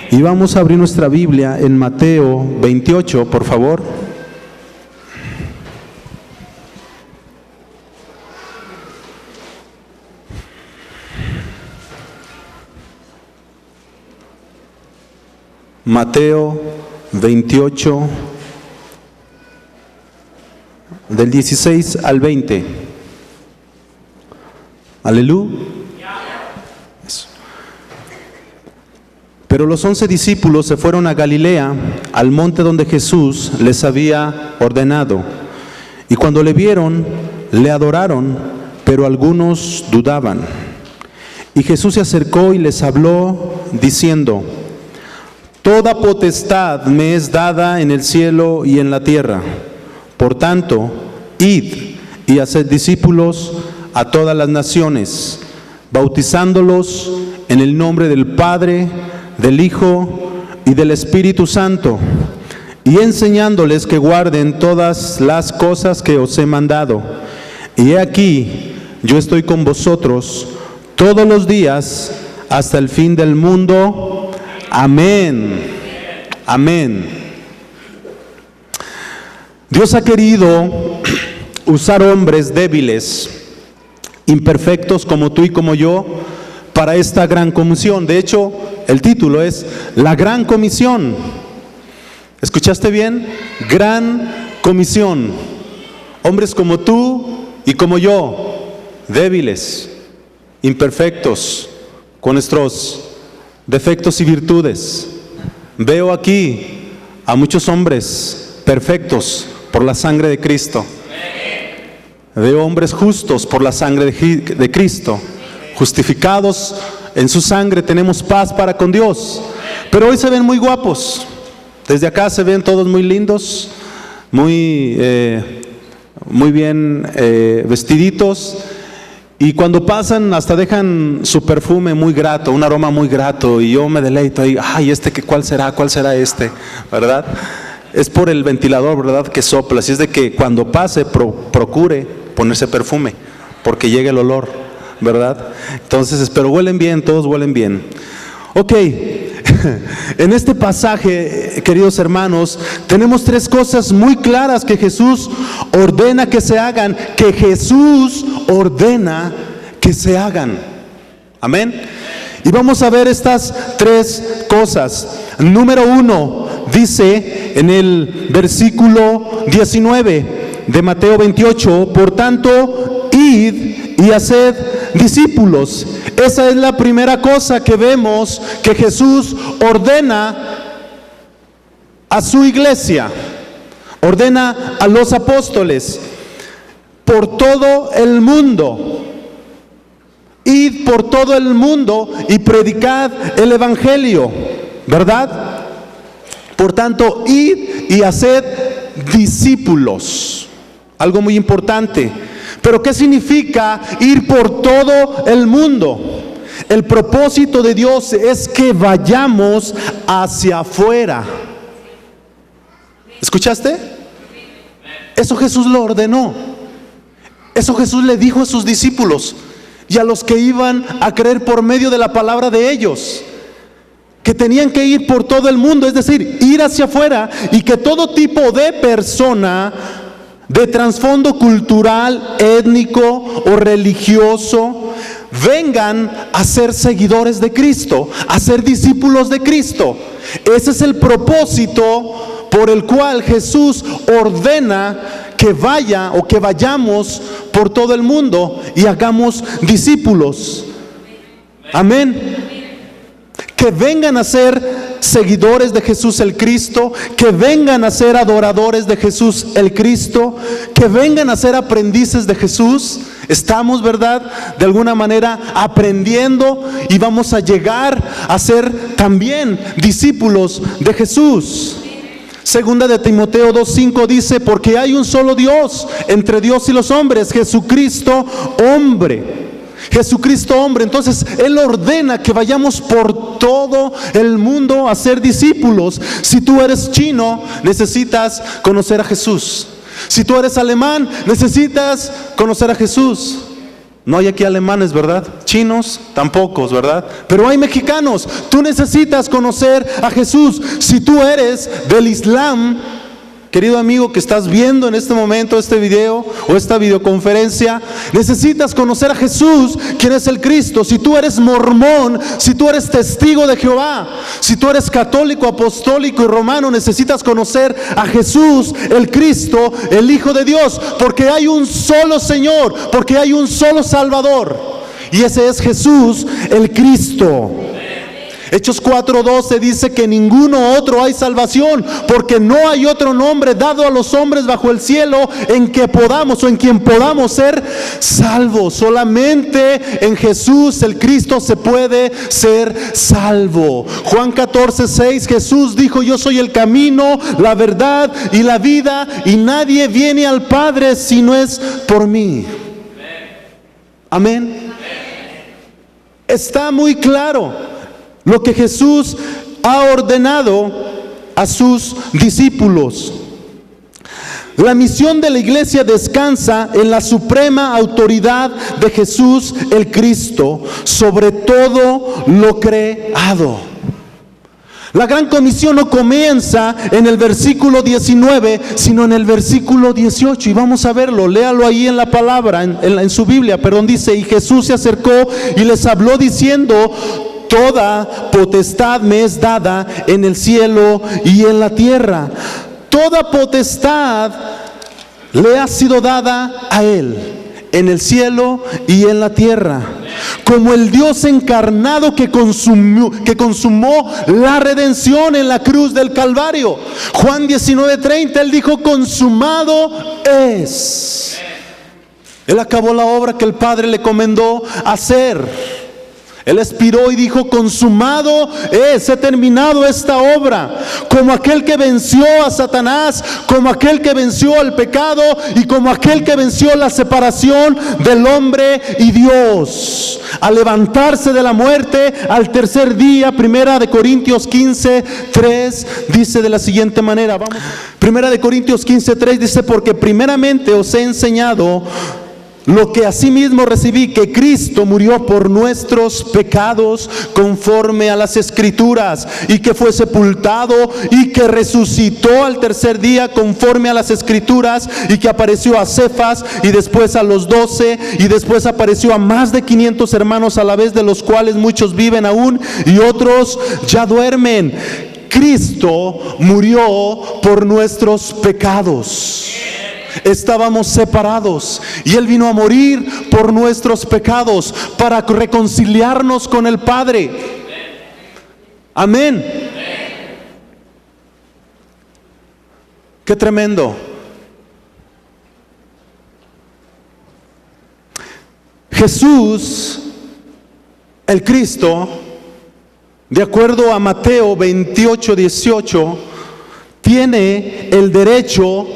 Y vamos a abrir nuestra Biblia en Mateo 28, por favor. Mateo 28, del 16 al 20. Aleluya. Pero los 11 discípulos se fueron a Galilea, al monte donde Jesús les había ordenado. Y cuando le vieron, le adoraron, pero algunos dudaban. Y Jesús se acercó y les habló, diciendo: Toda potestad me es dada en el cielo y en la tierra. Por tanto, id y haced discípulos a todas las naciones, bautizándolos en el nombre del Padre, del Hijo y del Espíritu Santo, y enseñándoles que guarden todas las cosas que os he mandado. Y he aquí, yo estoy con vosotros todos los días hasta el fin del mundo. Amén. Amén. Dios ha querido usar hombres débiles, imperfectos como tú y como yo, para esta gran comisión. De hecho, el título es La Gran Comisión. ¿Escuchaste bien? Gran Comisión. Hombres como tú y como yo, débiles, imperfectos, con nuestros defectos y virtudes. Veo aquí a muchos hombres perfectos por la sangre de Cristo. Veo hombres justos por la sangre de Cristo. Justificados en su sangre, tenemos paz para con Dios. Pero hoy se ven muy guapos. Desde acá se ven todos muy lindos, muy bien vestiditos. Y cuando pasan hasta dejan su perfume muy grato, un aroma muy grato. Y yo me deleito ahí, ay, ¿cuál será? ¿Cuál será este? ¿Verdad? Es por el ventilador, ¿verdad? Que sopla. Así es de que cuando pase, procure ponerse perfume, porque llega el olor, ¿verdad? Entonces, pero huelen bien, todos huelen bien. Ok, en este pasaje, queridos hermanos, tenemos tres cosas muy claras que Jesús ordena que se hagan, que Jesús ordena que se hagan. Amén. Y vamos a ver estas tres cosas. Número 1, dice en el versículo 19 de Mateo 28, por tanto, id y haced discípulos. Esa es la primera cosa que vemos que Jesús ordena a su iglesia, ordena a los apóstoles, por todo el mundo. Id por todo el mundo y predicad el evangelio, ¿verdad? Por tanto, id y haced discípulos. Algo muy importante. Pero ¿qué significa ir por todo el mundo? El propósito de Dios es que vayamos hacia afuera. ¿Escuchaste? Eso Jesús lo ordenó. Eso Jesús le dijo a sus discípulos y a los que iban a creer por medio de la palabra de ellos, que tenían que ir por todo el mundo, es decir, ir hacia afuera, y que todo tipo de persona de trasfondo cultural, étnico o religioso vengan a ser seguidores de Cristo, a ser discípulos de Cristo. Ese es el propósito por el cual Jesús ordena que vaya o que vayamos por todo el mundo y hagamos discípulos. Amén. Que vengan a ser seguidores de Jesús el Cristo, que vengan a ser adoradores de Jesús el Cristo, que vengan a ser aprendices de Jesús. Estamos, ¿verdad?, de alguna manera aprendiendo y vamos a llegar a ser también discípulos de Jesús. Segunda de Timoteo 2:5 dice: porque hay un solo Dios entre Dios y los hombres, Jesucristo hombre. Jesucristo hombre. Entonces Él ordena que vayamos por todo el mundo a ser discípulos. Si tú eres chino, necesitas conocer a Jesús. Si tú eres alemán, necesitas conocer a Jesús. No hay aquí alemanes, ¿verdad? Chinos, tampoco, ¿verdad? Pero hay mexicanos. Tú necesitas conocer a Jesús. Si tú eres del Islam, querido amigo que estás viendo en este momento este video o esta videoconferencia, necesitas conocer a Jesús, quien es el Cristo. Si tú eres mormón, si tú eres testigo de Jehová, si tú eres católico, apostólico y romano, necesitas conocer a Jesús, el Cristo, el Hijo de Dios, porque hay un solo Señor, porque hay un solo Salvador, y ese es Jesús, el Cristo. Hechos 4:12 dice que ninguno otro hay salvación, porque no hay otro nombre dado a los hombres bajo el cielo en que podamos o en quien podamos ser salvos. Solamente en Jesús el Cristo se puede ser salvo. Juan 14:6, Jesús dijo: yo soy el camino, la verdad y la vida, y nadie viene al Padre si no es por mí. Amén. Está muy claro lo que Jesús ha ordenado a sus discípulos. La misión de la iglesia descansa en la suprema autoridad de Jesús el Cristo sobre todo lo creado. La gran comisión no comienza en el versículo 19, sino en el versículo 18. Y vamos a verlo, léalo ahí en la palabra, en su Biblia, perdón. Dice: y Jesús se acercó y les habló diciendo: toda potestad me es dada en el cielo y en la tierra. Toda potestad le ha sido dada a Él en el cielo y en la tierra. Como el Dios encarnado que consumó la redención en la cruz del Calvario. Juan 19:30, Él dijo: consumado es. Él acabó la obra que el Padre le encomendó hacer. Él expiró y dijo: consumado es, he terminado esta obra. Como aquel que venció a Satanás, como aquel que venció al pecado y como aquel que venció la separación del hombre y Dios, al levantarse de la muerte al tercer día. Primera de Corintios 15:3 dice de la siguiente manera, Primera de Corintios 15:3 dice: porque primeramente os he enseñado lo que asimismo recibí, que Cristo murió por nuestros pecados conforme a las Escrituras, y que fue sepultado y que resucitó al tercer día conforme a las Escrituras, y que apareció a Cefas y después a los 12 y después apareció a más de 500 hermanos a la vez, de los cuales muchos viven aún y otros ya duermen. Cristo murió por nuestros pecados. Estábamos separados y Él vino a morir por nuestros pecados para reconciliarnos con el Padre. Amén. Qué tremendo. Jesús, el Cristo, de acuerdo a Mateo 28:18, tiene el derecho,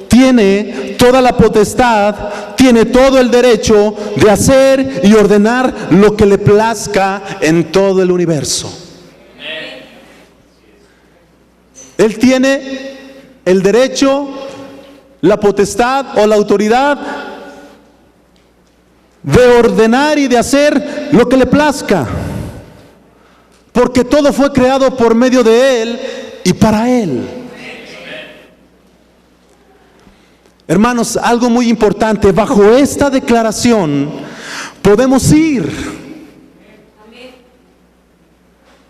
tiene toda la potestad, tiene todo el derecho de hacer y ordenar lo que le plazca en todo el universo. Él tiene el derecho, la potestad o la autoridad de ordenar y de hacer lo que le plazca, porque todo fue creado por medio de Él y para Él. Hermanos, algo muy importante: bajo esta declaración podemos ir.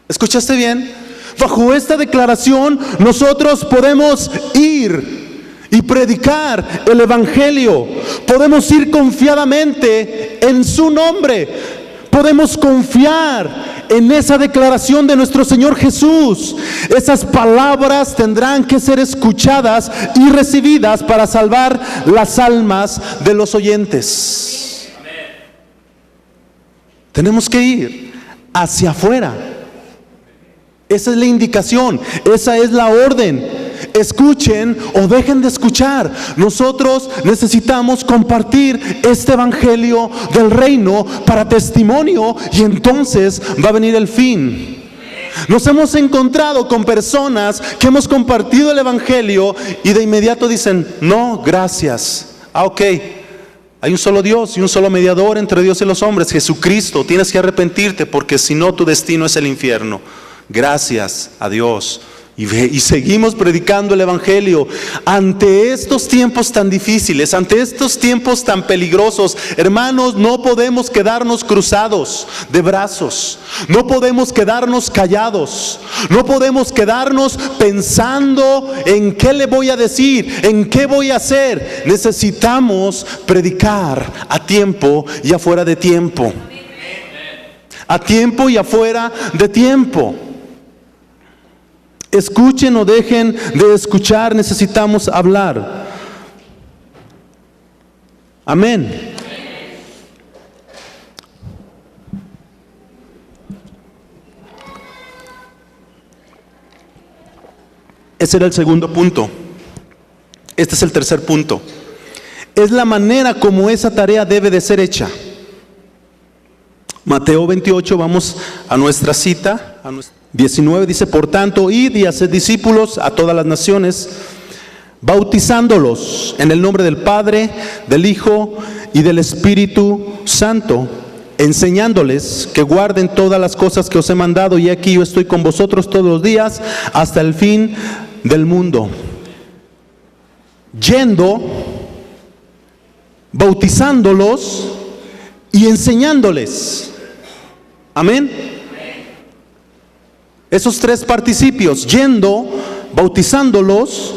¿Escuchaste bien? Bajo esta declaración nosotros podemos ir y predicar el Evangelio. Podemos ir confiadamente en su nombre. Podemos confiar en esa declaración de nuestro Señor Jesús. Esas palabras tendrán que ser escuchadas y recibidas para salvar las almas de los oyentes. Tenemos que ir hacia afuera. Esa es la indicación, esa es la orden. Escuchen o dejen de escuchar. Nosotros necesitamos compartir este evangelio del reino para testimonio, y entonces va a venir el fin. Nos hemos encontrado con personas que hemos compartido el evangelio y de inmediato dicen: no, gracias. Ok, hay un solo Dios y un solo mediador entre Dios y los hombres, Jesucristo. Tienes que arrepentirte, porque si no, tu destino es el infierno. Gracias a Dios. Y seguimos predicando el evangelio. Ante estos tiempos tan difíciles, ante estos tiempos tan peligrosos, hermanos, no podemos quedarnos cruzados de brazos. No podemos quedarnos callados. No podemos quedarnos pensando en qué le voy a decir, en qué voy a hacer. Necesitamos predicar a tiempo y afuera de tiempo. A tiempo y afuera de tiempo. Escuchen o dejen de escuchar, necesitamos hablar. Amén. Ese era el segundo punto. Este es el tercer punto. Es la manera como esa tarea debe de ser hecha. Mateo 28, vamos a nuestra cita, 19 dice: por tanto, id y haced discípulos a todas las naciones, bautizándolos en el nombre del Padre, del Hijo y del Espíritu Santo, enseñándoles que guarden todas las cosas que os he mandado, y aquí yo estoy con vosotros todos los días hasta el fin del mundo. Yendo, bautizándolos y enseñándoles. Amén. Esos tres participios: yendo, bautizándolos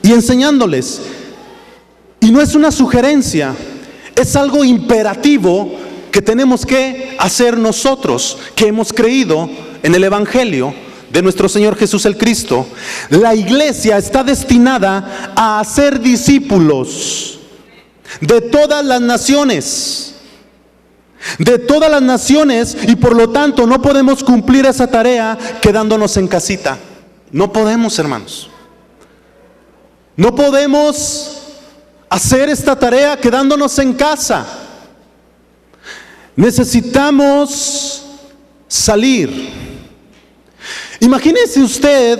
y enseñándoles. Y no es una sugerencia, es algo imperativo que tenemos que hacer nosotros, que hemos creído en el evangelio de nuestro Señor Jesús el Cristo. La iglesia está destinada a hacer discípulos de todas las naciones. De todas las naciones, y por lo tanto no podemos cumplir esa tarea quedándonos en casita. No podemos, hermanos. No podemos hacer esta tarea quedándonos en casa. Necesitamos salir. Imagínese usted,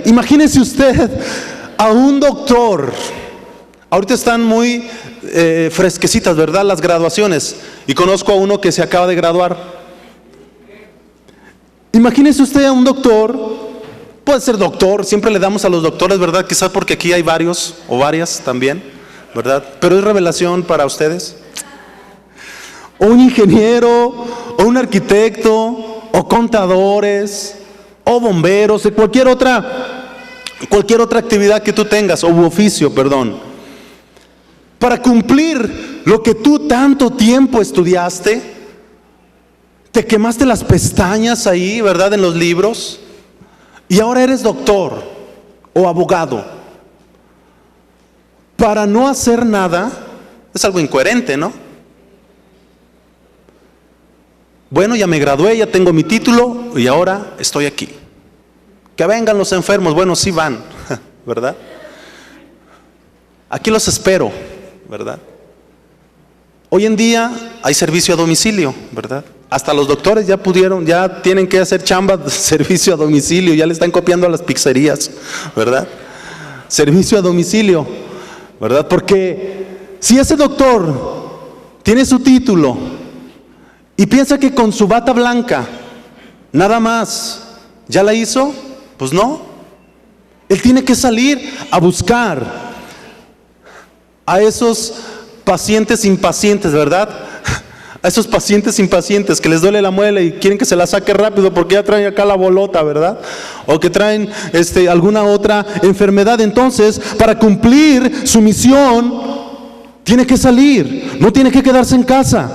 imagínese usted a un doctor. Ahorita están muy fresquecitas, ¿verdad?, las graduaciones. Y conozco a uno que se acaba de graduar. Imagínese usted a un doctor. Puede ser doctor, siempre le damos a los doctores, ¿verdad? Quizás porque aquí hay varios o varias también, ¿verdad? Pero es revelación para ustedes. O un ingeniero, o un arquitecto, o contadores, o bomberos, de cualquier otra actividad que tú tengas, o oficio, perdón. Para cumplir lo que tú tanto tiempo estudiaste, te quemaste las pestañas ahí, ¿verdad?, en los libros, y ahora eres doctor o abogado. Para no hacer nada, es algo incoherente, ¿no? Bueno, ya me gradué, ya tengo mi título y ahora estoy aquí. Que vengan los enfermos, bueno, sí van, ¿verdad? Aquí los espero, ¿verdad? Hoy en día hay servicio a domicilio, ¿verdad? Hasta los doctores ya tienen que hacer chamba de servicio a domicilio, ya le están copiando a las pizzerías, ¿verdad? Servicio a domicilio, ¿verdad? Porque si ese doctor tiene su título y piensa que con su bata blanca nada más ya la hizo, pues no. Él tiene que salir a buscar a esos pacientes impacientes, ¿verdad? A esos pacientes impacientes que les duele la muela y quieren que se la saque rápido porque ya traen acá la bolota, ¿verdad? O que traen alguna otra enfermedad. Entonces, para cumplir su misión, tiene que salir, no tiene que quedarse en casa.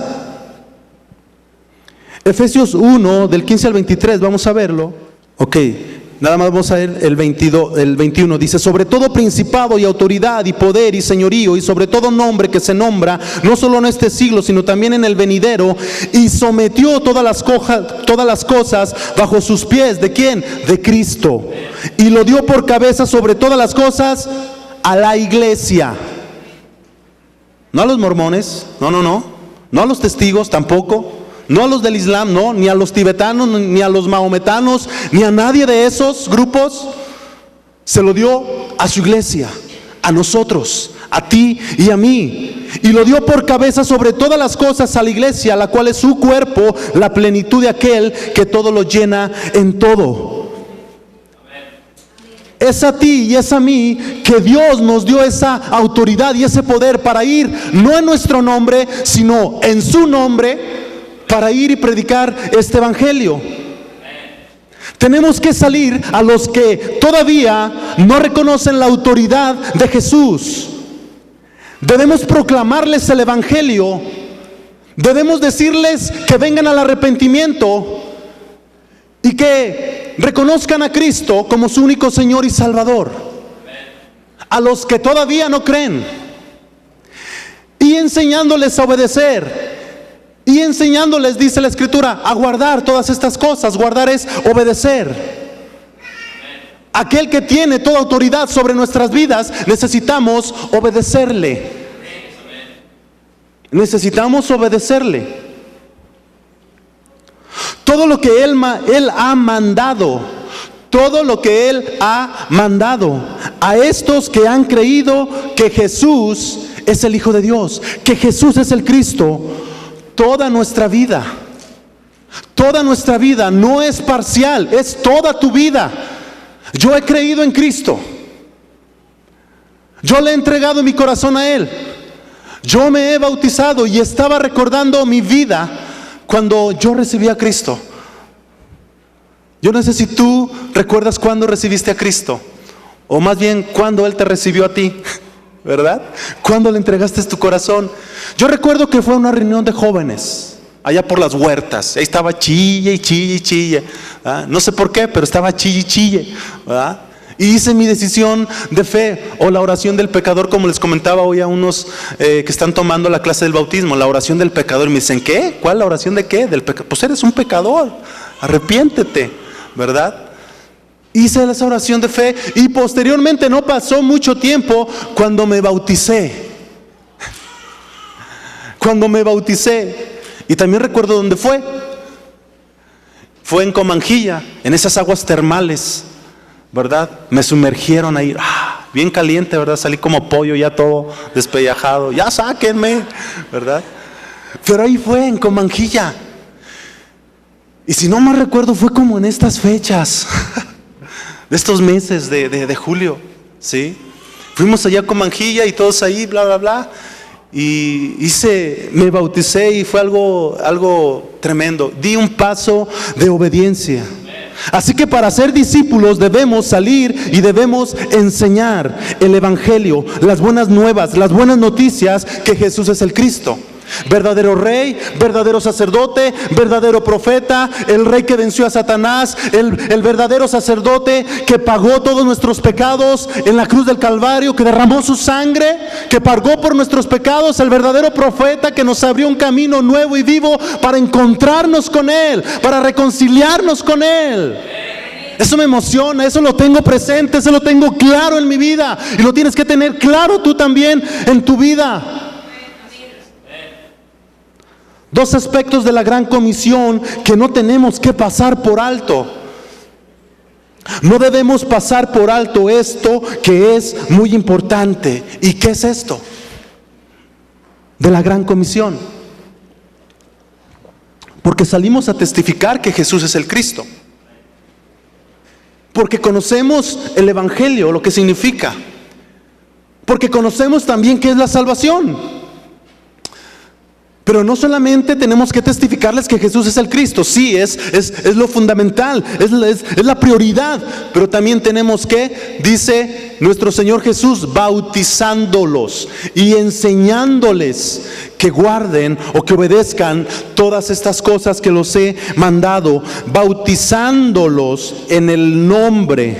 Efesios 1, del 15 al 23, vamos a verlo. Ok, Nada más vamos a ver el 21. Dice: sobre todo principado y autoridad y poder y señorío y sobre todo nombre que se nombra, no solo en este siglo, sino también en el venidero, y sometió todas las cosas bajo sus pies. ¿De quién? De Cristo. Y lo dio por cabeza sobre todas las cosas a la iglesia. No a los mormones, no a los testigos tampoco, no a los del Islam, no, ni a los tibetanos, ni a los mahometanos, ni a nadie de esos grupos. Se lo dio a su iglesia, a nosotros, a ti y a mí. Y lo dio por cabeza sobre todas las cosas a la iglesia, la cual es su cuerpo, la plenitud de aquel que todo lo llena en todo. Es a ti y es a mí que Dios nos dio esa autoridad y ese poder para ir, no en nuestro nombre, sino en su nombre, para ir y predicar este evangelio. Tenemos que salir a los que todavía no reconocen la autoridad de Jesús. Debemos proclamarles el evangelio. Debemos decirles que vengan al arrepentimiento y que reconozcan a Cristo como su único Señor y Salvador. A los que todavía no creen, y enseñándoles a obedecer, y enseñándoles, dice la Escritura, a guardar todas estas cosas. Guardar es obedecer. Aquel que tiene toda autoridad sobre nuestras vidas, necesitamos obedecerle. Necesitamos obedecerle. Todo lo que Él ha mandado, todo lo que Él ha mandado a estos que han creído que Jesús es el Hijo de Dios, que Jesús es el Cristo, toda nuestra vida no es parcial, es toda tu vida. Yo he creído en Cristo, yo le he entregado mi corazón a Él, yo me he bautizado y estaba recordando mi vida cuando yo recibí a Cristo. Yo no sé si tú recuerdas cuándo recibiste a Cristo, o más bien cuándo Él te recibió a ti, ¿verdad? ¿Cuándo le entregaste tu corazón? Yo recuerdo que fue una reunión de jóvenes allá por las huertas. Ahí estaba chille y chille y chille, ¿verdad? No sé por qué, pero estaba chille y chille, ¿verdad? Y hice mi decisión de fe, o la oración del pecador, como les comentaba hoy a unos que están tomando la clase del bautismo, la oración del pecador. Y me dicen: ¿qué? ¿Cuál la oración de qué? Del pecador. Pues eres un pecador, arrepiéntete, ¿verdad? Hice esa oración de fe y posteriormente, no pasó mucho tiempo, cuando me bauticé. Y también recuerdo dónde fue. Fue en Comanjilla, en esas aguas termales, ¿verdad? Me sumergieron ahí, bien caliente, ¿verdad? Salí como pollo ya todo despellejado. Ya sáquenme, ¿verdad? Pero ahí fue, en Comanjilla. Y si no mal recuerdo, fue como en estas fechas de estos meses de julio, ¿sí? Fuimos allá a Comanjilla y todos ahí, bla, bla, bla. Y me bauticé y fue algo tremendo. Di un paso de obediencia. Así que para ser discípulos debemos salir y debemos enseñar el evangelio, las buenas nuevas, las buenas noticias, que Jesús es el Cristo. Verdadero rey, verdadero sacerdote, verdadero profeta, el rey que venció a Satanás, el verdadero sacerdote que pagó todos nuestros pecados en la cruz del Calvario, que derramó su sangre, que pagó por nuestros pecados, el verdadero profeta que nos abrió un camino nuevo y vivo para encontrarnos con Él, para reconciliarnos con Él. Eso me emociona, eso lo tengo presente, eso lo tengo claro en mi vida, y lo tienes que tener claro tú también en tu vida. Dos aspectos de la gran comisión que no tenemos que pasar por alto. No debemos pasar por alto esto que es muy importante. ¿Y qué es esto de la gran comisión? Porque salimos a testificar que Jesús es el Cristo. Porque conocemos el evangelio, lo que significa. Porque conocemos también qué es la salvación. Pero no solamente tenemos que testificarles que Jesús es el Cristo, sí, es lo fundamental, es la prioridad, pero también tenemos que, dice nuestro Señor Jesús, bautizándolos y enseñándoles que guarden o que obedezcan todas estas cosas que los he mandado, bautizándolos en el nombre.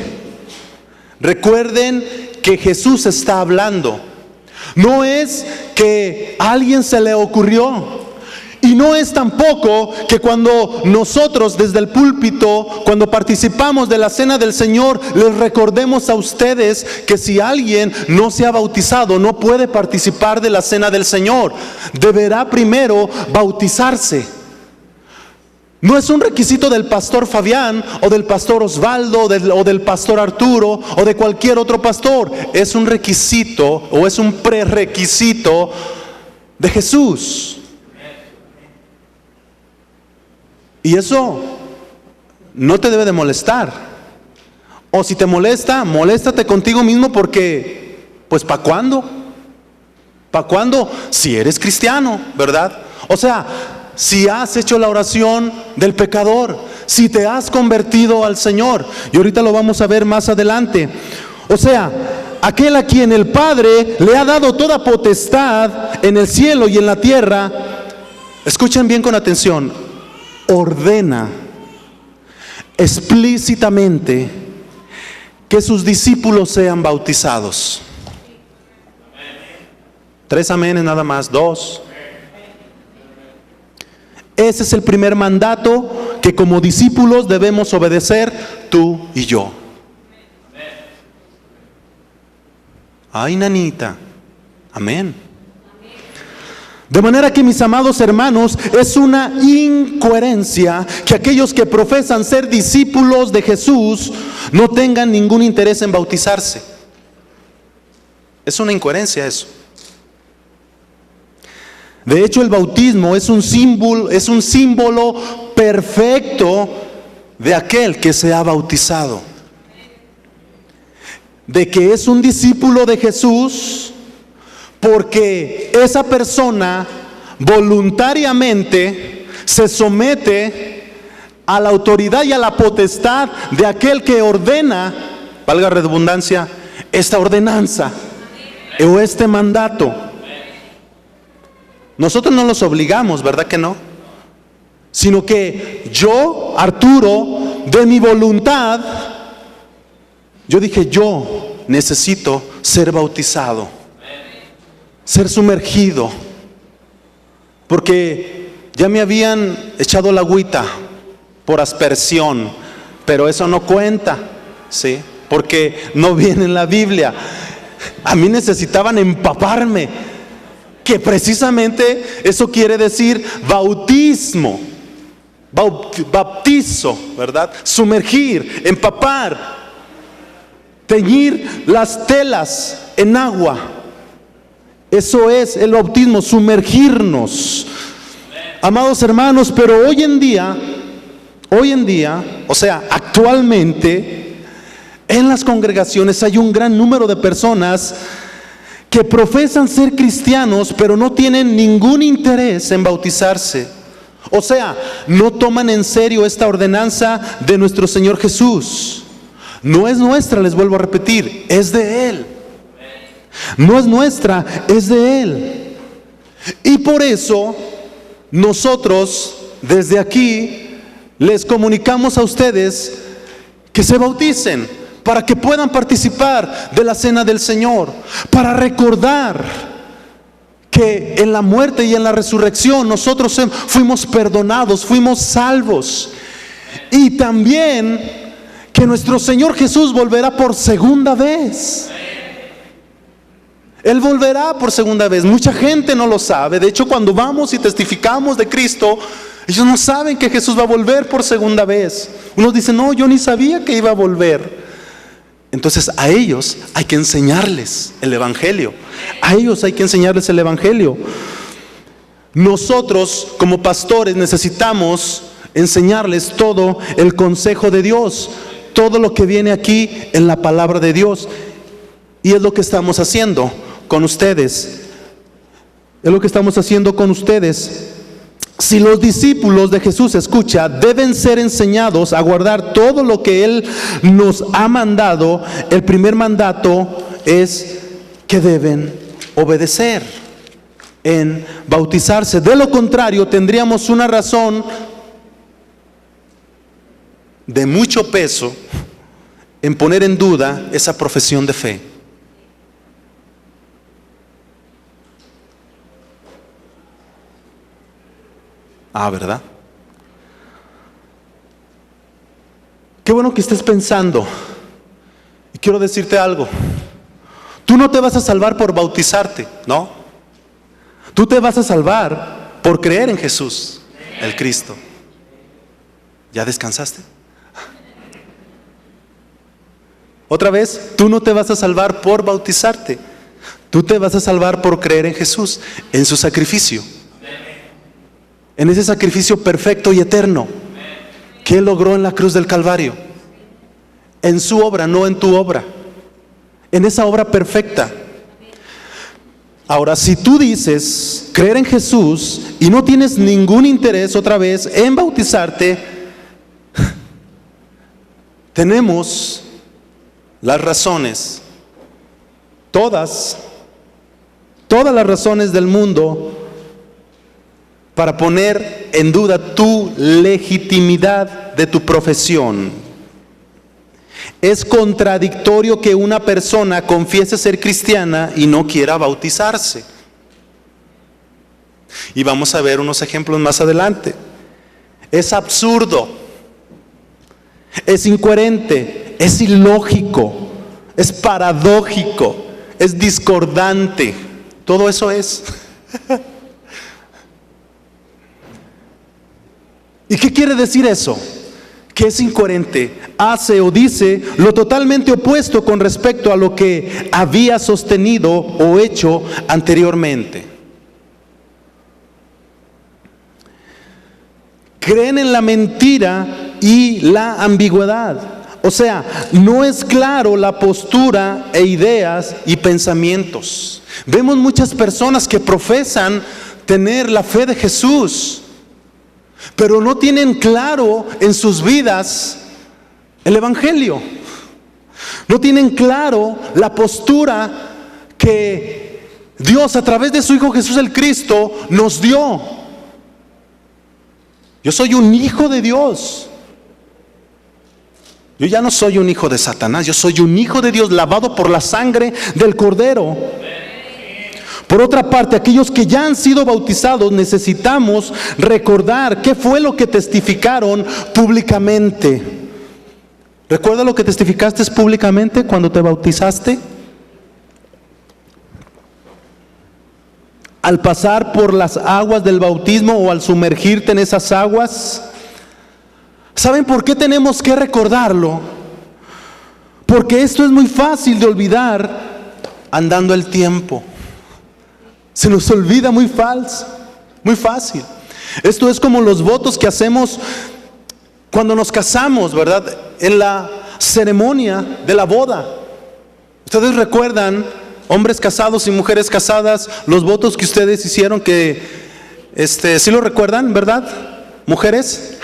Recuerden que Jesús está hablando. No es que a alguien se le ocurrió, y no es tampoco que cuando nosotros desde el púlpito, cuando participamos de la cena del Señor, les recordemos a ustedes que si alguien no se ha bautizado, no puede participar de la cena del Señor. Deberá primero bautizarse. No es un requisito del pastor Fabián o del pastor Osvaldo o del pastor Arturo o de cualquier otro pastor. Es un requisito o es un prerequisito de Jesús. Y eso no te debe de molestar. O si te molesta, moléstate contigo mismo porque, pues, ¿para cuándo? ¿Para cuándo? Si eres cristiano, ¿verdad? O sea, si has hecho la oración del pecador, si te has convertido al Señor, y ahorita lo vamos a ver más adelante. O sea, aquel a quien el Padre le ha dado toda potestad en el cielo y en la tierra, escuchen bien con atención, ordena explícitamente que sus discípulos sean bautizados. 3 amenes nada más, 2. Ese es el primer mandato que como discípulos debemos obedecer tú y yo. Ay, nanita. Amén. De manera que, mis amados hermanos, es una incoherencia que aquellos que profesan ser discípulos de Jesús no tengan ningún interés en bautizarse. Es una incoherencia eso. De hecho, el bautismo es un símbolo perfecto de aquel que se ha bautizado. De que es un discípulo de Jesús porque esa persona voluntariamente se somete a la autoridad y a la potestad de aquel que ordena, valga redundancia, esta ordenanza o este mandato. Nosotros no los obligamos, ¿verdad que no? Sino que yo, Arturo, de mi voluntad, yo dije, yo necesito ser bautizado, ser sumergido, porque ya me habían echado la agüita por aspersión, pero eso no cuenta, ¿sí? Porque no viene en la Biblia. A mí necesitaban empaparme, que precisamente eso quiere decir bautismo, bautizo, ¿verdad? Sumergir, empapar, teñir las telas en agua. Eso es el bautismo, sumergirnos. Amados hermanos, pero hoy en día, o sea, actualmente, en las congregaciones hay un gran número de personas que profesan ser cristianos, pero no tienen ningún interés en bautizarse. O sea, no toman en serio esta ordenanza de nuestro Señor Jesús. No es nuestra, les vuelvo a repetir, es de Él. No es nuestra, es de Él. Y por eso, nosotros desde aquí les comunicamos a ustedes que se bauticen, para que puedan participar de la cena del Señor, para recordar que en la muerte y en la resurrección nosotros fuimos perdonados, fuimos salvos, y también que nuestro Señor Jesús volverá por segunda vez. Él volverá por segunda vez. Mucha gente no lo sabe. De hecho, cuando vamos y testificamos de Cristo, ellos no saben que Jesús va a volver por segunda vez. Unos dicen, no, yo ni sabía que iba a volver. Entonces a ellos hay que enseñarles el Evangelio. A ellos hay que enseñarles el Evangelio. Nosotros como pastores necesitamos enseñarles todo el consejo de Dios, todo lo que viene aquí en la palabra de Dios. Y es lo que estamos haciendo con ustedes. Es lo que estamos haciendo con ustedes. Si los discípulos de Jesús, escucha, deben ser enseñados a guardar todo lo que Él nos ha mandado, el primer mandato es que deben obedecer en bautizarse. De lo contrario, tendríamos una razón de mucho peso en poner en duda esa profesión de fe. ¿Verdad? Qué bueno que estés pensando. Y quiero decirte algo. Tú no te vas a salvar por bautizarte, ¿no? Tú te vas a salvar por creer en Jesús, el Cristo. ¿Ya descansaste? Otra vez, tú no te vas a salvar por bautizarte. Tú te vas a salvar por creer en Jesús, en su sacrificio. En ese sacrificio perfecto y eterno que Él logró en la cruz del Calvario. En su obra, no en tu obra. En esa obra perfecta. Ahora, si tú dices creer en Jesús y no tienes ningún interés otra vez en bautizarte, tenemos las razones, todas las razones del mundo para poner en duda tu legitimidad de tu profesión. Es contradictorio que una persona confiese ser cristiana y no quiera bautizarse. Y vamos a ver unos ejemplos más adelante. Es absurdo, es incoherente, es ilógico, es paradójico, es discordante. Todo eso es. ¿Y qué quiere decir eso? Que es incoherente, hace o dice lo totalmente opuesto con respecto a lo que había sostenido o hecho anteriormente. Creen en la mentira y la ambigüedad. O sea, no es claro la postura e ideas y pensamientos. Vemos muchas personas que profesan tener la fe de Jesús, pero no tienen claro en sus vidas el Evangelio. No tienen claro la postura que Dios a través de su Hijo Jesús el Cristo nos dio. Yo soy un hijo de Dios. Yo ya no soy un hijo de Satanás, yo soy un hijo de Dios lavado por la sangre del Cordero. Por otra parte, aquellos que ya han sido bautizados necesitamos recordar qué fue lo que testificaron públicamente. ¿Recuerda lo que testificaste públicamente cuando te bautizaste? Al pasar por las aguas del bautismo o al sumergirte en esas aguas. ¿Saben por qué tenemos que recordarlo? Porque esto es muy fácil de olvidar andando el tiempo. Se nos olvida muy fácil. Esto es como los votos que hacemos cuando nos casamos, ¿verdad? En la ceremonia de la boda. Ustedes recuerdan, hombres casados y mujeres casadas, los votos que ustedes hicieron que, ¿sí lo recuerdan, verdad? ¿Mujeres?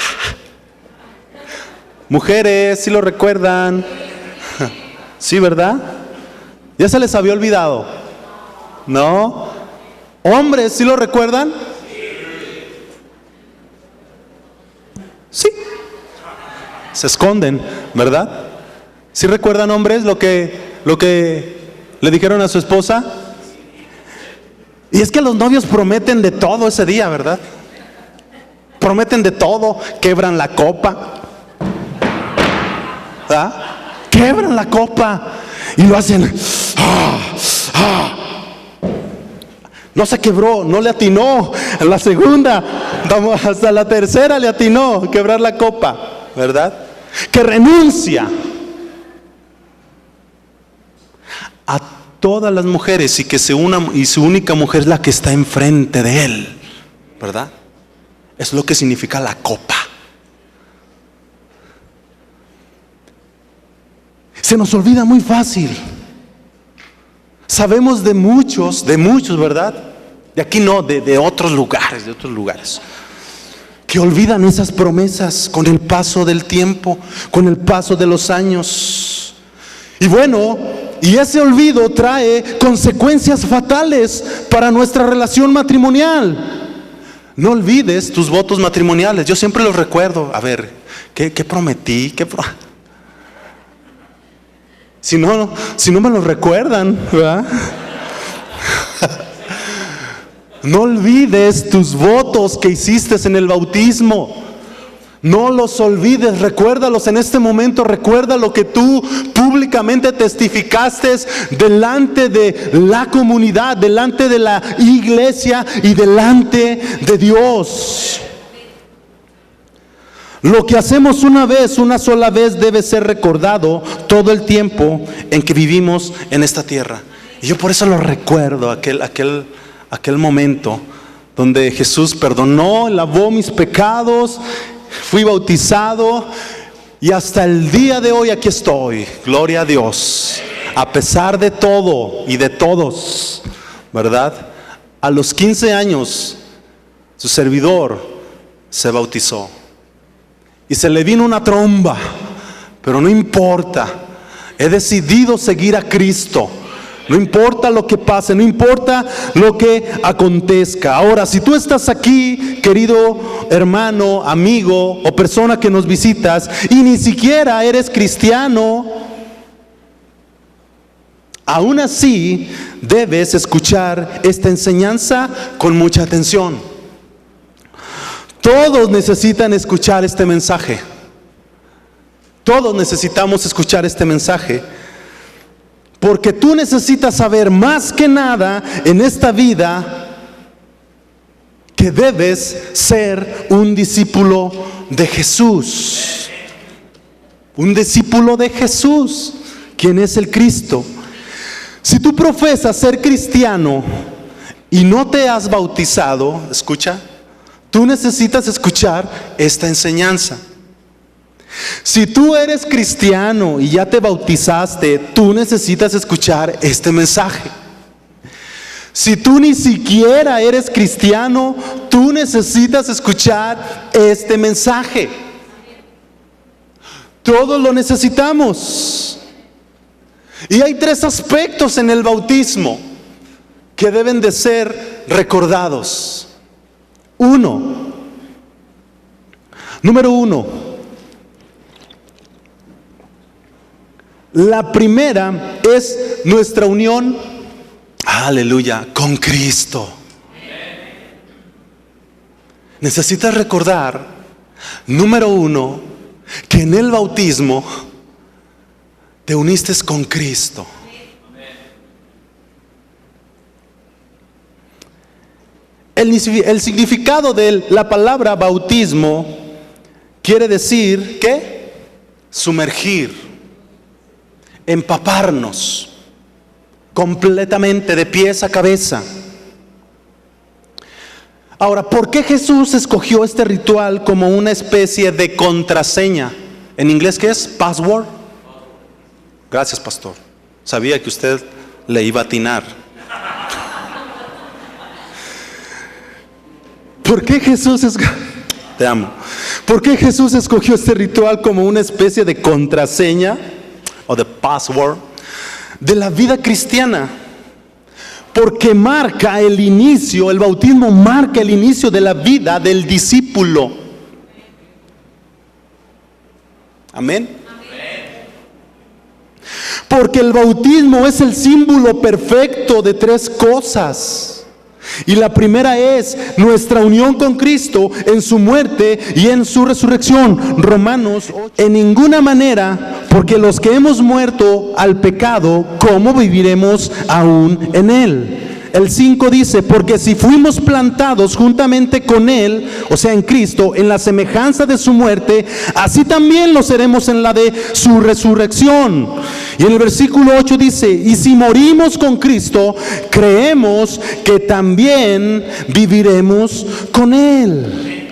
Mujeres, ¿sí lo recuerdan? ¿Sí, verdad? ¿Ya se les había olvidado? ¿No? Hombres, ¿sí lo recuerdan? Sí. Se esconden, ¿verdad? ¿Sí recuerdan, hombres, lo que le dijeron a su esposa? Y es que los novios prometen de todo ese día, ¿verdad? Prometen de todo, quebran la copa, ¿verdad? Quebran la copa y lo hacen. No se quebró, no le atinó. En la segunda, hasta la tercera le atinó quebrar la copa, ¿verdad? Que renuncia a todas las mujeres y que su única mujer es la que está enfrente de él, ¿verdad? Es lo que significa la copa. Se nos olvida muy fácil. Sabemos de muchos, ¿verdad? De aquí no, de otros lugares, que olvidan esas promesas con el paso del tiempo, con el paso de los años. Y bueno, y ese olvido trae consecuencias fatales para nuestra relación matrimonial. No olvides tus votos matrimoniales. Yo siempre los recuerdo. A ver, ¿qué prometí? Si no me los recuerdan, ¿verdad? No olvides tus votos que hiciste en el bautismo. No los olvides, recuérdalos en este momento. Recuerda lo que tú públicamente testificaste delante de la comunidad, delante de la iglesia y delante de Dios. Lo que hacemos una sola vez debe ser recordado todo el tiempo en que vivimos en esta tierra. Y yo por eso lo recuerdo, aquel momento donde Jesús perdonó, lavó mis pecados, fui bautizado y hasta el día de hoy aquí estoy. Gloria a Dios. A pesar de todo y de todos, ¿verdad? A los 15 años, su servidor se bautizó. Y se le vino una tromba, pero no importa. He decidido seguir a Cristo. No importa lo que pase, no importa lo que acontezca. Ahora, si tú estás aquí, querido hermano, amigo o persona que nos visitas, y ni siquiera eres cristiano, aún así debes escuchar esta enseñanza con mucha atención. Todos necesitan escuchar este mensaje. Todos necesitamos escuchar este mensaje. Porque tú necesitas saber más que nada en esta vida que debes ser un discípulo de Jesús. Un discípulo de Jesús, quien es el Cristo. Si tú profesas ser cristiano y no te has bautizado, escucha, tú necesitas escuchar esta enseñanza. Si tú eres cristiano y ya te bautizaste, tú necesitas escuchar este mensaje. Si tú ni siquiera eres cristiano, tú necesitas escuchar este mensaje. Todos lo necesitamos. Y hay 3 aspectos en el bautismo que deben de ser recordados. Número 1. La primera es nuestra unión, aleluya, con Cristo. Necesitas recordar, número 1, que en el bautismo te uniste con Cristo. El significado de la palabra bautismo quiere decir ¿qué? Sumergir. Empaparnos completamente de pies a cabeza. Ahora, ¿por qué Jesús escogió este ritual como una especie de contraseña? ¿En inglés qué es? Password. Gracias, pastor. Sabía que usted le iba a atinar. ¿Por qué Jesús te amo? ¿Por qué Jesús escogió este ritual como una especie de contraseña o de password de la vida cristiana? Porque marca el inicio, el bautismo marca el inicio de la vida del discípulo. Amén. Porque el bautismo es el símbolo perfecto de 3 cosas. Y la primera es nuestra unión con Cristo en su muerte y en su resurrección. Romanos 8. En ninguna manera, porque los que hemos muerto al pecado, ¿cómo viviremos aún en él? El 5 dice, porque si fuimos plantados juntamente con Él, o sea en Cristo, en la semejanza de su muerte, así también lo seremos en la de su resurrección. Y en el versículo 8 dice, y si morimos con Cristo, creemos que también viviremos con Él.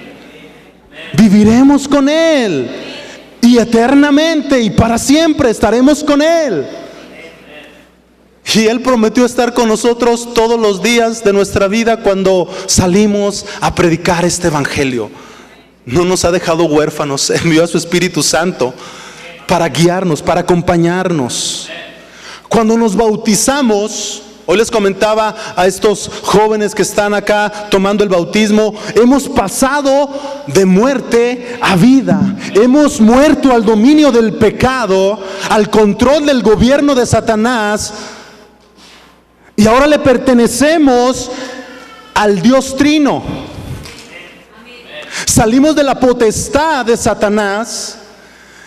Viviremos con Él. Y eternamente y para siempre estaremos con Él. Y Él prometió estar con nosotros todos los días de nuestra vida cuando salimos a predicar este evangelio. No nos ha dejado huérfanos, envió a su Espíritu Santo para guiarnos, para acompañarnos. Cuando nos bautizamos, hoy les comentaba a estos jóvenes que están acá tomando el bautismo, hemos pasado de muerte a vida. Hemos muerto al dominio del pecado, al control del gobierno de Satanás, y ahora le pertenecemos al Dios Trino. Salimos de la potestad de Satanás.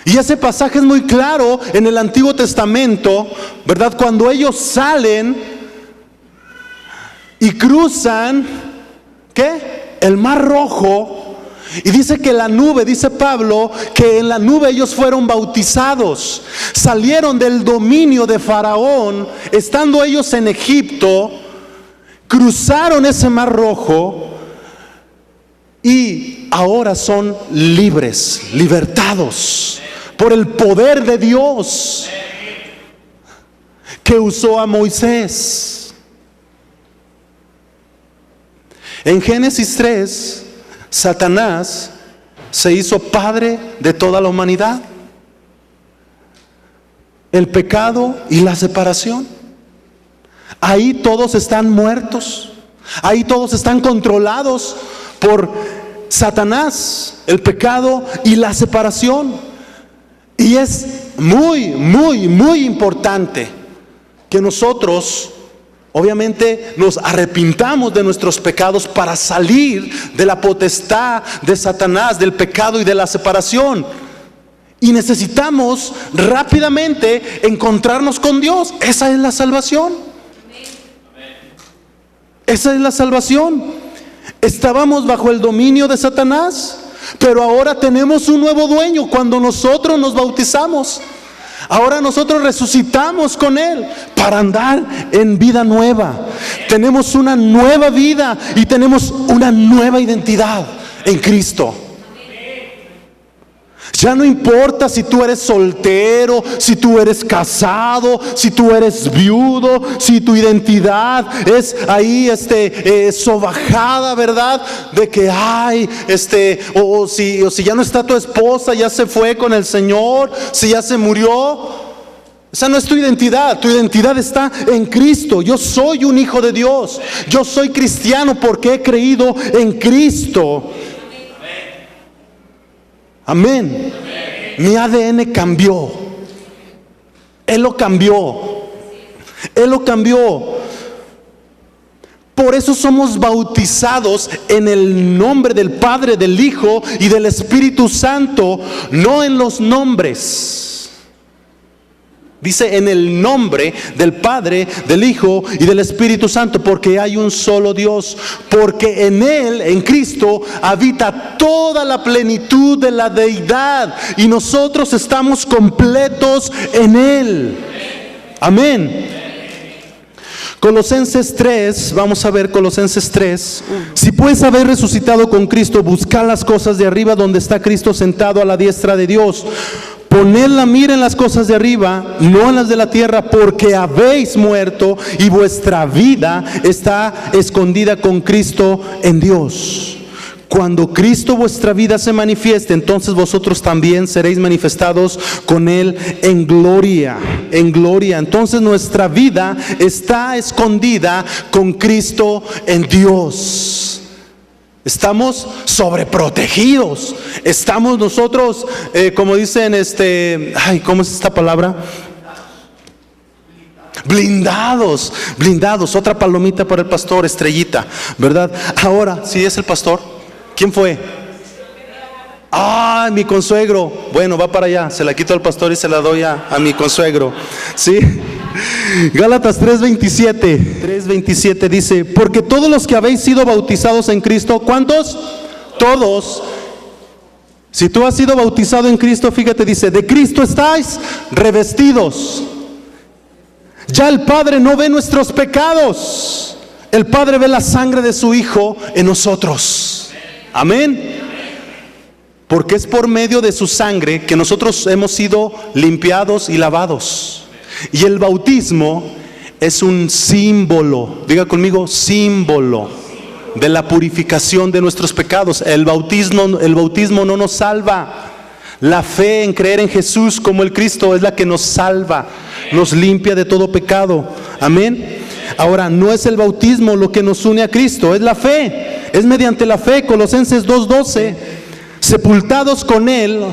Y ese pasaje es muy claro en el Antiguo Testamento, ¿verdad? Cuando ellos salen y cruzan, ¿qué? El Mar Rojo. Y dice que la nube, dice Pablo, que en la nube ellos fueron bautizados. Salieron del dominio de Faraón, estando ellos en Egipto, cruzaron ese Mar Rojo y ahora son libres, libertados por el poder de Dios que usó a Moisés. En Génesis 3, Satanás se hizo padre de toda la humanidad. El pecado y la separación. Ahí todos están muertos. Ahí todos están controlados por Satanás, el pecado y la separación. Y es muy importante que nosotros, obviamente, nos arrepintamos de nuestros pecados para salir de la potestad de Satanás, del pecado y de la separación. Y necesitamos rápidamente encontrarnos con Dios. Esa es la salvación. Esa es la salvación. Estábamos bajo el dominio de Satanás, pero ahora tenemos un nuevo dueño cuando nosotros nos bautizamos. Ahora nosotros resucitamos con Él para andar en vida nueva. Tenemos una nueva vida y tenemos una nueva identidad en Cristo. Ya no importa si tú eres soltero, si tú eres casado, si tú eres viudo, si tu identidad es ahí sobajada, ¿verdad? De que hay o si ya no está tu esposa, ya se fue con el Señor, si ya se murió. Esa no es tu identidad. Tu identidad está en Cristo. Yo soy un hijo de Dios. Yo soy cristiano porque he creído en Cristo. Amén. Mi ADN cambió. Él lo cambió. Él lo cambió. Por eso somos bautizados en el nombre del Padre, del Hijo y del Espíritu Santo, no en los nombres. Dice en el nombre del Padre, del Hijo y del Espíritu Santo, porque hay un solo Dios, porque en Él, en Cristo, habita toda la plenitud de la deidad y nosotros estamos completos en Él. Amén. Colosenses 3, vamos a ver Colosenses 3. Si pues haber resucitado con Cristo, buscad las cosas de arriba donde está Cristo sentado a la diestra de Dios. Poned la mira en las cosas de arriba, no en las de la tierra, porque habéis muerto y vuestra vida está escondida con Cristo en Dios. Cuando Cristo vuestra vida se manifieste, entonces vosotros también seréis manifestados con Él en gloria, en gloria. Entonces nuestra vida está escondida con Cristo en Dios. Estamos sobreprotegidos. Estamos nosotros, como dicen, ¿cómo es esta palabra? Blindados, blindados. Otra palomita para el pastor, estrellita, ¿verdad? Ahora, ¿sí es el pastor? ¿Quién fue? Ah, mi consuegro. Bueno, va para allá. Se la quito al pastor y se la doy a mi consuegro. ¿Sí? Gálatas 3:27 dice: porque todos los que habéis sido bautizados en Cristo, ¿cuántos? Todos. Si tú has sido bautizado en Cristo, fíjate, dice: de Cristo estáis revestidos. Ya el Padre no ve nuestros pecados. El Padre ve la sangre de su Hijo en nosotros. Amén. Porque es por medio de su sangre que nosotros hemos sido limpiados y lavados. Y el bautismo es un símbolo, diga conmigo, símbolo de la purificación de nuestros pecados. El bautismo no nos salva. La fe en creer en Jesús como el Cristo es la que nos salva, nos limpia de todo pecado. Amén. Ahora, no es el bautismo lo que nos une a Cristo, es la fe. Es mediante la fe, Colosenses 2:12, sepultados con Él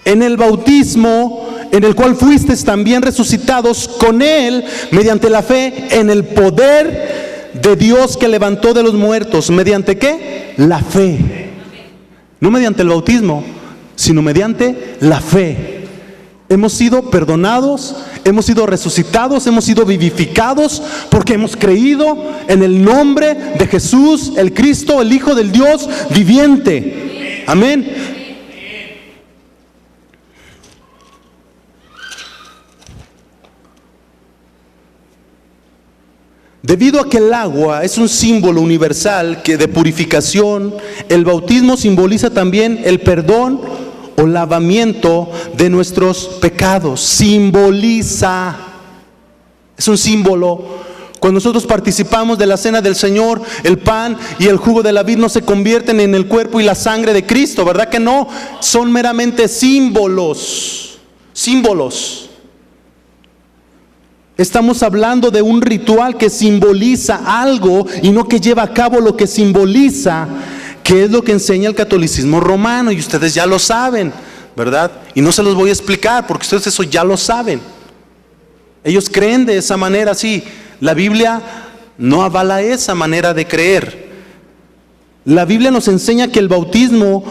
en el bautismo, en el cual fuisteis también resucitados con Él, mediante la fe en el poder de Dios que levantó de los muertos. ¿Mediante qué? La fe. No mediante el bautismo, sino mediante la fe. Hemos sido perdonados, hemos sido resucitados, hemos sido vivificados porque hemos creído en el nombre de Jesús, el Cristo, el Hijo del Dios viviente. Amén. Debido a que el agua es un símbolo universal de purificación, el bautismo simboliza también el perdón o lavamiento de nuestros pecados. Simboliza, es un símbolo. Cuando nosotros participamos de la cena del Señor, el pan y el jugo de la vid no se convierten en el cuerpo y la sangre de Cristo, ¿verdad que no? Son meramente símbolos. Símbolos. Estamos hablando de un ritual que simboliza algo y no que lleva a cabo lo que simboliza, que es lo que enseña el catolicismo romano, y ustedes ya lo saben, ¿verdad? Y no se los voy a explicar porque ustedes eso ya lo saben. Ellos creen de esa manera, sí. La Biblia no avala esa manera de creer. La Biblia nos enseña que el bautismo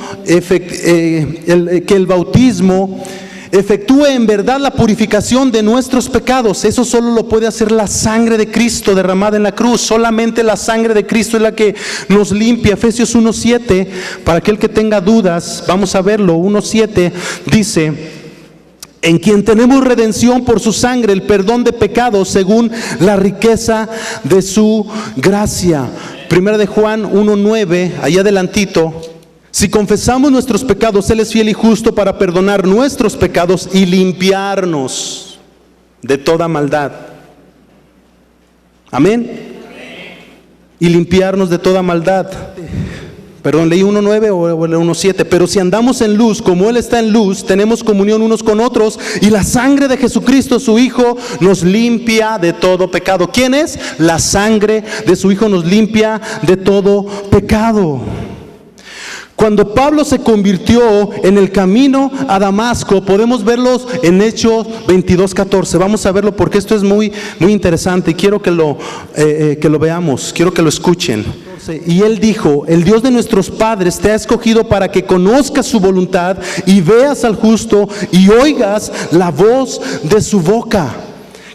efectúe en verdad la purificación de nuestros pecados. Eso solo lo puede hacer la sangre de Cristo derramada en la cruz. Solamente la sangre de Cristo es la que nos limpia. Efesios 1:7, para aquel que tenga dudas, vamos a verlo. 1:7 dice: en quien tenemos redención por su sangre, el perdón de pecados según la riqueza de su gracia. Primera de Juan 1:9, allá adelantito: si confesamos nuestros pecados, Él es fiel y justo para perdonar nuestros pecados y limpiarnos de toda maldad. Amén. Y limpiarnos de toda maldad. Perdón, leí 1:9 o el 1:7. Pero si andamos en luz, como Él está en luz, tenemos comunión unos con otros, y la sangre de Jesucristo, su Hijo, nos limpia de todo pecado. ¿Quién es? La sangre de su Hijo nos limpia de todo pecado. Cuando Pablo se convirtió en el camino a Damasco, podemos verlos en Hechos 22:14. Vamos a verlo porque esto es muy interesante y quiero que lo veamos, quiero que lo escuchen. Y él dijo: el Dios de nuestros padres te ha escogido para que conozcas su voluntad y veas al justo y oigas la voz de su boca.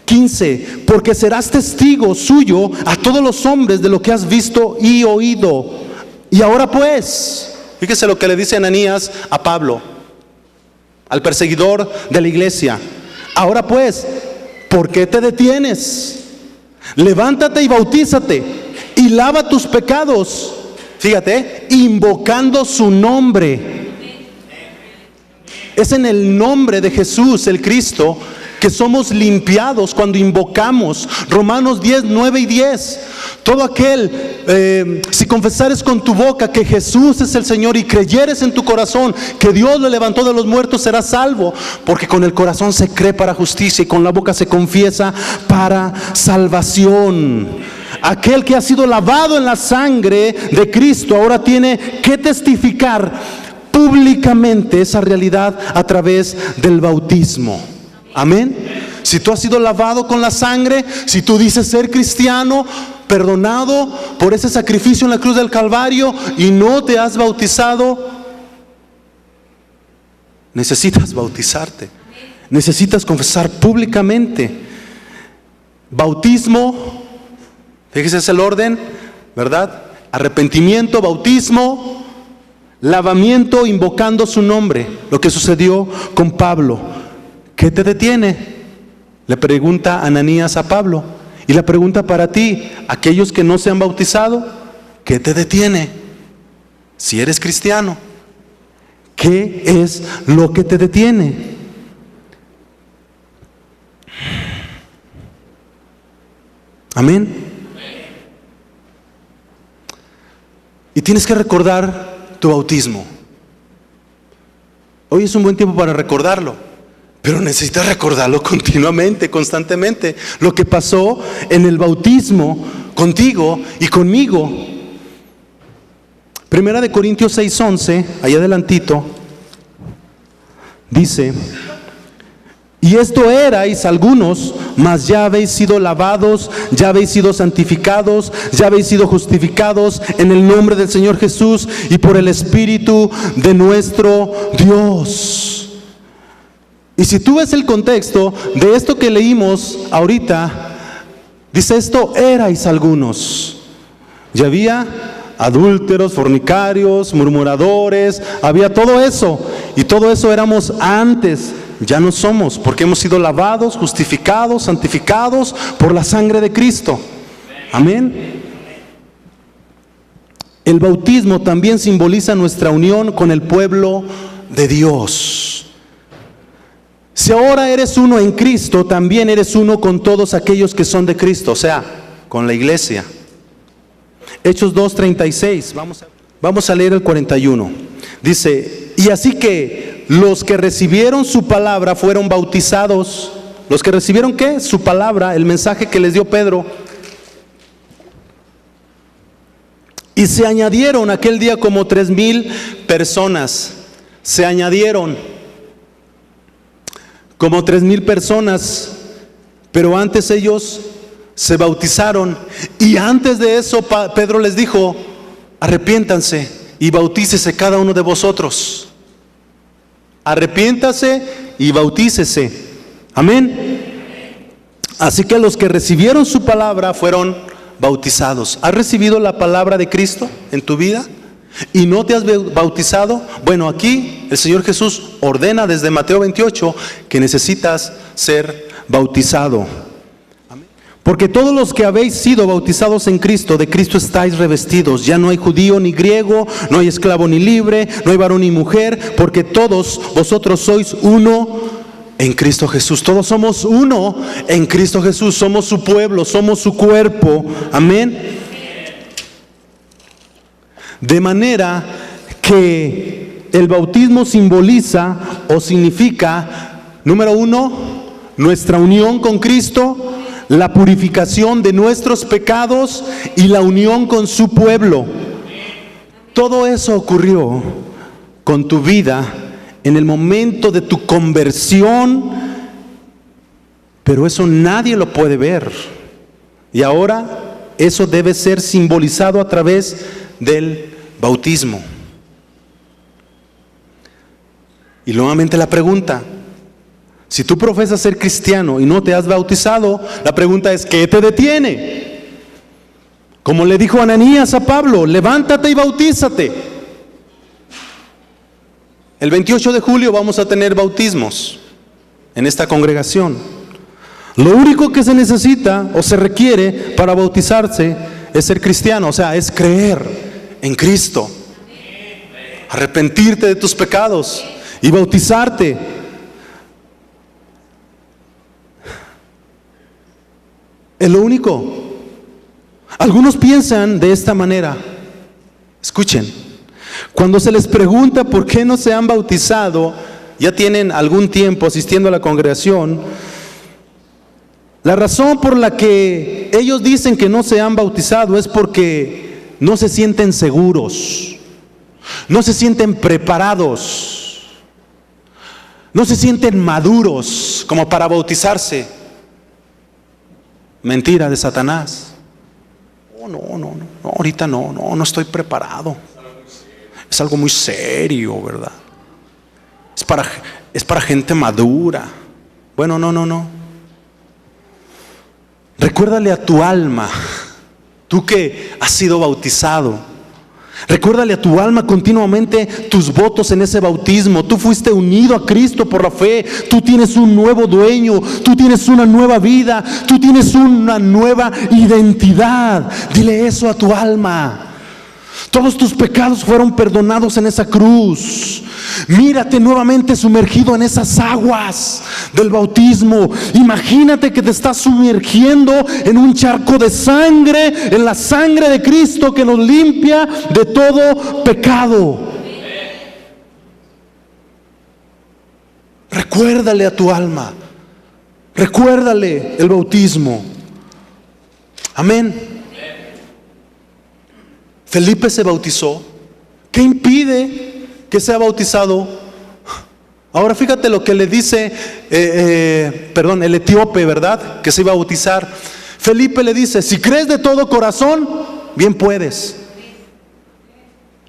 15, porque serás testigo suyo a todos los hombres de lo que has visto y oído. Y ahora pues, fíjese lo que le dice Ananías a Pablo, al perseguidor de la iglesia. Ahora pues, ¿por qué te detienes? Levántate y bautízate y lava tus pecados. Fíjate, invocando su nombre. Es en el nombre de Jesús, el Cristo, que somos limpiados cuando invocamos. Romanos 10:9 y 10. Todo aquel, si confesares con tu boca que Jesús es el Señor y creyeres en tu corazón que Dios lo levantó de los muertos, serás salvo. Porque con el corazón se cree para justicia y con la boca se confiesa para salvación. Aquel que ha sido lavado en la sangre de Cristo ahora tiene que testificar públicamente esa realidad a través del bautismo. Amén. Si tú has sido lavado con la sangre, si tú dices ser cristiano, perdonado por ese sacrificio en la cruz del Calvario y no te has bautizado, necesitas bautizarte. Necesitas confesar públicamente. Bautismo, fíjese, es el orden, ¿verdad? Arrepentimiento, bautismo, lavamiento, invocando su nombre. Lo que sucedió con Pablo. ¿Qué te detiene?, le pregunta Ananías a Pablo. Y la pregunta para ti, aquellos que no se han bautizado: ¿qué te detiene? Si eres cristiano, ¿qué es lo que te detiene? Amén. Y tienes que recordar tu bautismo. Hoy es un buen tiempo para recordarlo, pero necesitas recordarlo continuamente, constantemente. Lo que pasó en el bautismo contigo y conmigo. Primera de Corintios 6:11, allá adelantito, dice: y esto erais algunos, mas ya habéis sido lavados, ya habéis sido santificados, ya habéis sido justificados en el nombre del Señor Jesús y por el Espíritu de nuestro Dios. Y si tú ves el contexto de esto que leímos ahorita, dice: esto erais algunos. Ya había adúlteros, fornicarios, murmuradores, había todo eso, y todo eso éramos antes. Ya no somos, porque hemos sido lavados, justificados, santificados por la sangre de Cristo. Amén. El bautismo también simboliza nuestra unión con el pueblo de Dios. Si ahora eres uno en Cristo, también eres uno con todos aquellos que son de Cristo, o sea, con la iglesia. Hechos 2:36, vamos a leer el 41. Dice: y así que los que recibieron su palabra fueron bautizados. ¿Los que recibieron qué? Su palabra, el mensaje que les dio Pedro. Y se añadieron aquel día como 3,000 personas. Se añadieron como 3,000 personas. Pero antes ellos se bautizaron. Y antes de eso Pedro les dijo: arrepiéntanse y bautícese cada uno de vosotros. Arrepiéntase y bautícese. Amén. Así que los que recibieron su palabra fueron bautizados. ¿Has recibido la palabra de Cristo en tu vida y no te has bautizado? Bueno, aquí el Señor Jesús ordena desde Mateo 28 que necesitas ser bautizado. Porque todos los que habéis sido bautizados en Cristo, de Cristo estáis revestidos. Ya no hay judío ni griego, no hay esclavo ni libre, no hay varón ni mujer, porque todos vosotros sois uno en Cristo Jesús. Todos somos uno en Cristo Jesús. Somos su pueblo, somos su cuerpo. Amén. De manera que el bautismo simboliza o significa, número uno, nuestra unión con Cristo, la purificación de nuestros pecados y la unión con su pueblo. Todo eso ocurrió con tu vida en el momento de tu conversión, pero eso nadie lo puede ver. Y ahora eso debe ser simbolizado a través del bautismo. Y nuevamente la pregunta: si tú profesas ser cristiano y no te has bautizado, la pregunta es: ¿qué te detiene? Como le dijo Ananías a Pablo: levántate y bautízate. El 28 de julio vamos a tener bautismos en esta congregación. Lo único que se necesita o se requiere para bautizarse es ser cristiano, o sea, es creer en Cristo, arrepentirte de tus pecados y bautizarte. Es lo único. Algunos piensan de esta manera. Escuchen, cuando se les pregunta por qué no se han bautizado, ya tienen algún tiempo asistiendo a la congregación, la razón por la que ellos dicen que no se han bautizado es porque no se sienten seguros, no se sienten preparados, no se sienten maduros como para bautizarse. Mentira de Satanás. No, ahorita no estoy preparado. Es algo muy serio, ¿verdad? Es para gente madura. Bueno, no. Recuérdale a tu alma, tú que has sido bautizado, recuérdale a tu alma continuamente tus votos en ese bautismo. Tú fuiste unido a Cristo por la fe. Tú tienes un nuevo dueño. Tú tienes una nueva vida. Tú tienes una nueva identidad. Dile eso a tu alma. Todos tus pecados fueron perdonados en esa cruz. Mírate nuevamente sumergido en esas aguas del bautismo. Imagínate que te estás sumergiendo en un charco de sangre, en la sangre de Cristo que nos limpia de todo pecado. Recuérdale a tu alma, recuérdale el bautismo. Amén. Felipe se bautizó. ¿Qué impide que sea bautizado? Ahora fíjate lo que le dice el etíope, ¿verdad? Que se iba a bautizar. Felipe le dice: si crees de todo corazón, bien puedes.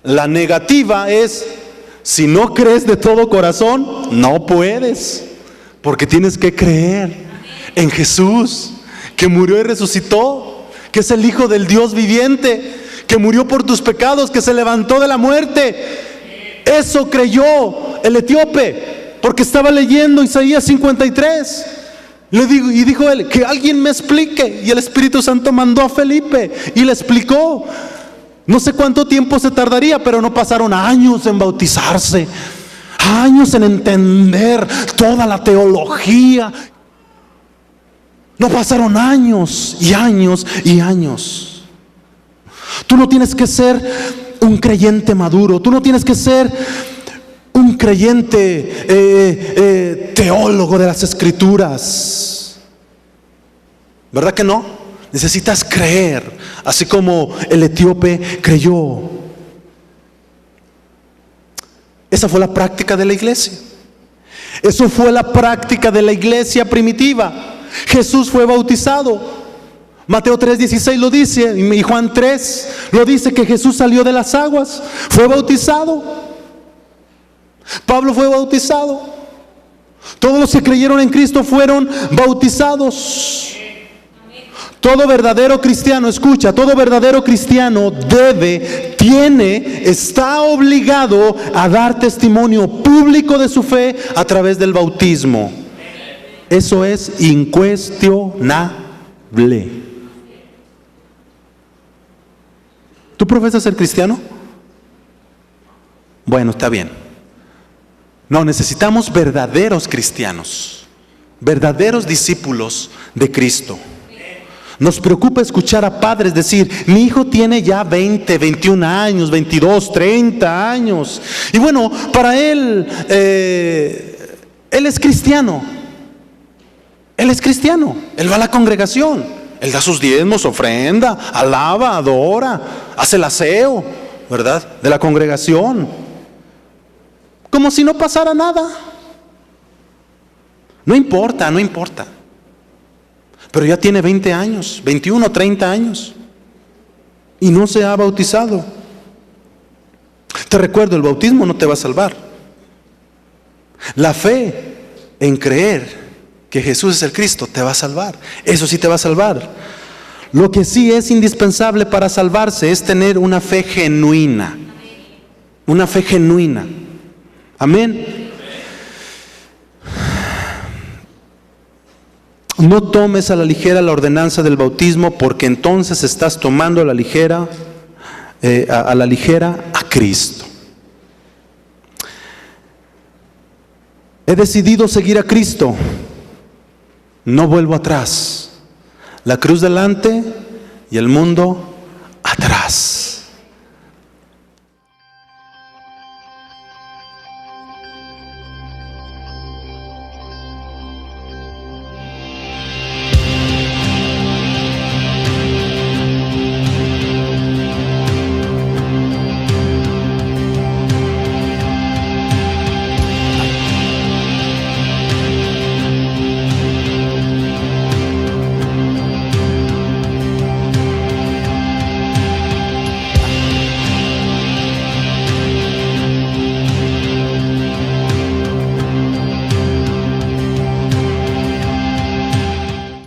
La negativa es: si no crees de todo corazón, no puedes. Porque tienes que creer en Jesús, que murió y resucitó, que es el Hijo del Dios viviente, que murió por tus pecados, que se levantó de la muerte. Eso creyó el etíope, porque estaba leyendo Isaías 53. Y dijo él: que alguien me explique. Y el Espíritu Santo mandó a Felipe y le explicó. No sé cuánto tiempo se tardaría, pero no pasaron años en bautizarse, años en entender toda la teología. No pasaron años y años y años. Tú no tienes que ser un creyente maduro, tú no tienes que ser un creyente teólogo de las Escrituras, ¿verdad que no? Necesitas creer, así como el etíope creyó. Esa fue la práctica de la iglesia. Eso fue la práctica de la iglesia primitiva. Jesús fue bautizado. Mateo 3:16 lo dice, y Juan 3 lo dice, que Jesús salió de las aguas, fue bautizado. Pablo fue bautizado. Todos los que creyeron en Cristo fueron bautizados. Todo verdadero cristiano, escucha, todo verdadero cristiano está obligado a dar testimonio público de su fe a través del bautismo. Eso es incuestionable. ¿Tú profesas ser cristiano? Bueno, está bien. No, necesitamos verdaderos cristianos, verdaderos discípulos de Cristo. Nos preocupa escuchar a padres decir: mi hijo tiene ya 20, 21 años, 22, 30 años. Y bueno, para él es cristiano. Él es cristiano. Él va a la congregación. Él da sus diezmos, ofrenda, alaba, adora, hace el aseo, ¿verdad?, de la congregación. Como si no pasara nada. No importa, no importa. Pero ya tiene 20 años, 21, 30 años y no se ha bautizado. Te recuerdo, el bautismo no te va a salvar. La fe en creer que Jesús es el Cristo te va a salvar. Eso sí te va a salvar. Lo que sí es indispensable para salvarse es tener una fe genuina. Una fe genuina. Amén. No tomes a la ligera la ordenanza del bautismo, porque entonces estás tomando a la ligera a Cristo. He decidido seguir a Cristo. No vuelvo atrás. La cruz delante y el mundo atrás.